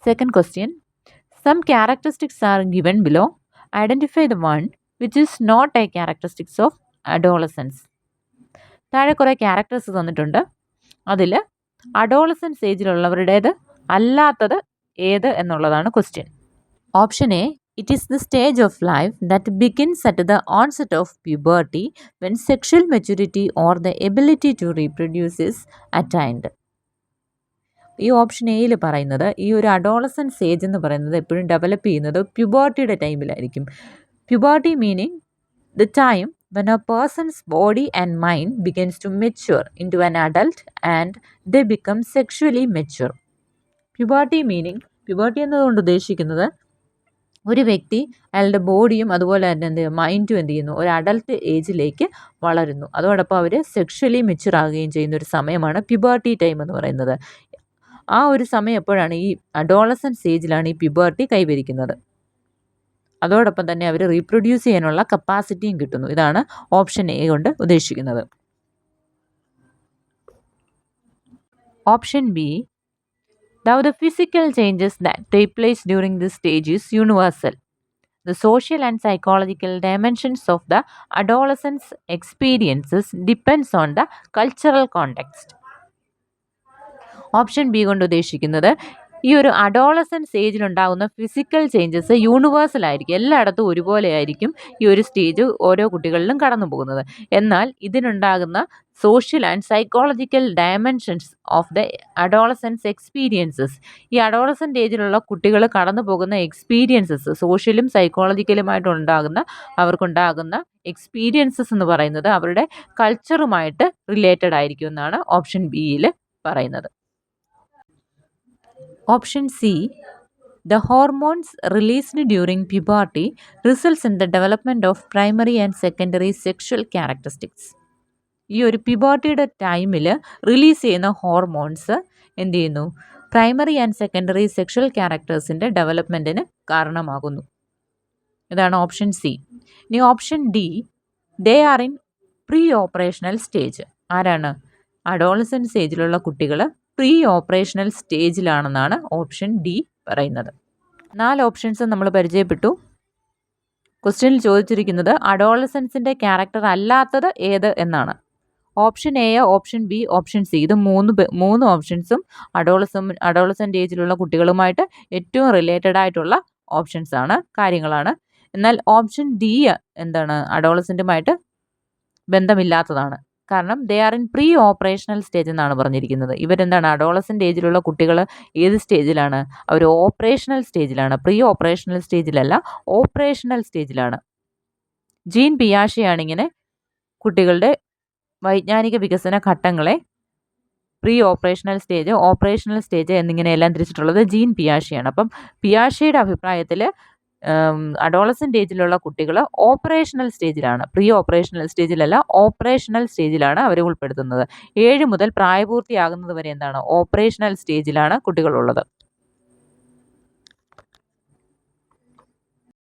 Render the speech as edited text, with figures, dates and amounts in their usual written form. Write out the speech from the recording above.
Second question. Some characteristics are given below. Identify the one which is not a characteristics of adolescence. താഴെ കുറേ characters തന്നിട്ടുണ്ട്. അതിൽ adolescence ഏജിലുള്ളവരുടേത് അല്ലാത്തത് ഏത് എന്നുള്ളതാണ് question. Option A, it is the stage of life that begins at the onset of puberty when sexual maturity or the ability to reproduce is attained. ഈ option എയിൽ പറയുന്നത് ഈ ഒരു അഡോളസൻസ് ഏജ് എന്ന് പറയുന്നത് എപ്പോഴും ഡെവലപ്പ് ചെയ്യുന്നത് പ്യൂബർട്ടിയുടെ ടൈമിലായിരിക്കും. Puberty meaning the time when a person's body and mind begins to mature into an adult and they become sexually mature. Puberty meaning, puberty എന്നതുകൊണ്ട് ഉദ്ദേശിക്കുന്നത് ഒരു വ്യക്തി അയാളുടെ ബോഡിയും അതുപോലെ തന്നെ മൈൻഡും എന്ത് ചെയ്യുന്നു, ഒരു അഡൽട്ട് ഏജിലേക്ക് വളരുന്നു. അതോടൊപ്പം അവർ സെക്ഷലി മെച്യൂർ ആകുകയും ചെയ്യുന്ന ഒരു സമയമാണ് പ്യൂബർട്ടി ടൈം എന്ന് പറയുന്നത്. ആ ഒരു സമയം എപ്പോഴാണ്? ഈ അഡോളസൻസ് ഏജിലാണ് ഈ പ്യൂബർട്ടി കൈവരിക്കുന്നത്. അതോടൊപ്പം തന്നെ അവർ റീപ്രൊഡ്യൂസ് ചെയ്യാനുള്ള കപ്പാസിറ്റിയും കിട്ടുന്നു. ഇതാണ് ഓപ്ഷൻ എ കൊണ്ട് ഉദ്ദേശിക്കുന്നത്. Option B, Now the physical changes that take place during this stage is universal. The social and psychological dimensions of the adolescence experiences depends on the cultural context. Option B കൊണ്ട് ഉദ്ദേശിക്കുന്നത് ഈ ഒരു adolescence ഏജിലുണ്ടാകുന്ന physical changes universal ആയിരിക്കും, എല്ലായിടത്തും ഒരുപോലെ ആയിരിക്കും ഈ ഒരു സ്റ്റേജ് ഓരോ കുട്ടികളിലും കടന്നു പോകുന്നത്. എന്നാൽ ഇതിനുണ്ടാകുന്ന social and psychological dimensions of the adolescence experiences, ഈ അഡോളസൻ്റ് ഏജിലുള്ള കുട്ടികൾ കടന്നു പോകുന്ന എക്സ്പീരിയൻസസ്, സോഷ്യലും സൈക്കോളജിക്കലുമായിട്ടുണ്ടാകുന്ന അവർക്കുണ്ടാകുന്ന എക്സ്പീരിയൻസസ് എന്ന് പറയുന്നത് അവരുടെ കൾച്ചറുമായിട്ട് റിലേറ്റഡ് ആയിരിക്കും എന്നാണ് ഓപ്ഷൻ ബിയിൽ പറയുന്നത്. Option C, the hormones released during puberty results in the development of primary and secondary sexual characteristics. ഈ ഒരു പ്യൂബർട്ടിയുടെ ടൈമിൽ റിലീസ് ചെയ്യുന്ന ഹോർമോൺസ് എന്ത് ചെയ്യുന്നു? പ്രൈമറി ആൻഡ് സെക്കൻഡറി സെക്ഷൽ ക്യാരക്ടേഴ്സിൻ്റെ ഡെവലപ്മെൻറ്റിന് കാരണമാകുന്നു. ഇതാണ് ഓപ്ഷൻ സി. ഇനി option D, they are in pre operational stage. ആരാണ്? അഡോളസൻസ് ഏജിലുള്ള കുട്ടികൾ പ്രീ ഓപ്പറേഷണൽ സ്റ്റേജിലാണെന്നാണ് ഓപ്ഷൻ ഡി പറയുന്നത്. 4 ഓപ്ഷൻസ് നമ്മൾ പരിചയപ്പെട്ടു. ക്വസ്റ്റ്യനിൽ ചോദിച്ചിരിക്കുന്നത് അഡോളസൻസിൻ്റെ ക്യാരക്ടർ അല്ലാത്തത് ഏത് എന്നാണ്. Option A, option B, option C, ഇത് മൂന്ന് ഓപ്ഷൻസും അഡോളസൻ്റ് ഏജിലുള്ള കുട്ടികളുമായിട്ട് ഏറ്റവും റിലേറ്റഡ് ആയിട്ടുള്ള ഓപ്ഷൻസ് ആണ്, കാര്യങ്ങളാണ്. എന്നാൽ ഓപ്ഷൻ ഡി എന്താണ്? അഡോളസൻറ്റുമായിട്ട് ബന്ധമില്ലാത്തതാണ്. കാരണം they are in pre operational stage എന്നാണ് പറഞ്ഞിരിക്കുന്നത്. ഇവരെന്താണ്? അഡോളസൻ്റ് ഏജിലുള്ള കുട്ടികൾ ഏത് സ്റ്റേജിലാണ്? അവർ ഓപ്പറേഷണൽ സ്റ്റേജിലാണ്. പ്രീ ഓപ്പറേഷണൽ സ്റ്റേജിലല്ല, ഓപ്പറേഷണൽ സ്റ്റേജിലാണ്. ജീൻ പിയാഷെയാണ് ഇങ്ങനെ കുട്ടികളുടെ വൈജ്ഞാനിക വികസന ഘട്ടങ്ങളെ pre operational stage, operational stage എന്നിങ്ങനെയെല്ലാം തിരിച്ചിട്ടുള്ളത് ജീൻ പിയാഷെയാണ്. അപ്പം പിയാഷെയുടെ അഭിപ്രായത്തിൽ അഡോളസൻ്റ് ഏജിലുള്ള കുട്ടികൾ ഓപ്പറേഷണൽ സ്റ്റേജിലാണ്, പ്രീ ഓപ്പറേഷണൽ സ്റ്റേജിലല്ല, ഓപ്പറേഷണൽ സ്റ്റേജിലാണ് അവരെ ഉൾപ്പെടുത്തുന്നത്. 7 മുതൽ പ്രായപൂർത്തിയാകുന്നത് വരെ എന്താണ്? ഓപ്പറേഷണൽ സ്റ്റേജിലാണ് കുട്ടികളുള്ളത്.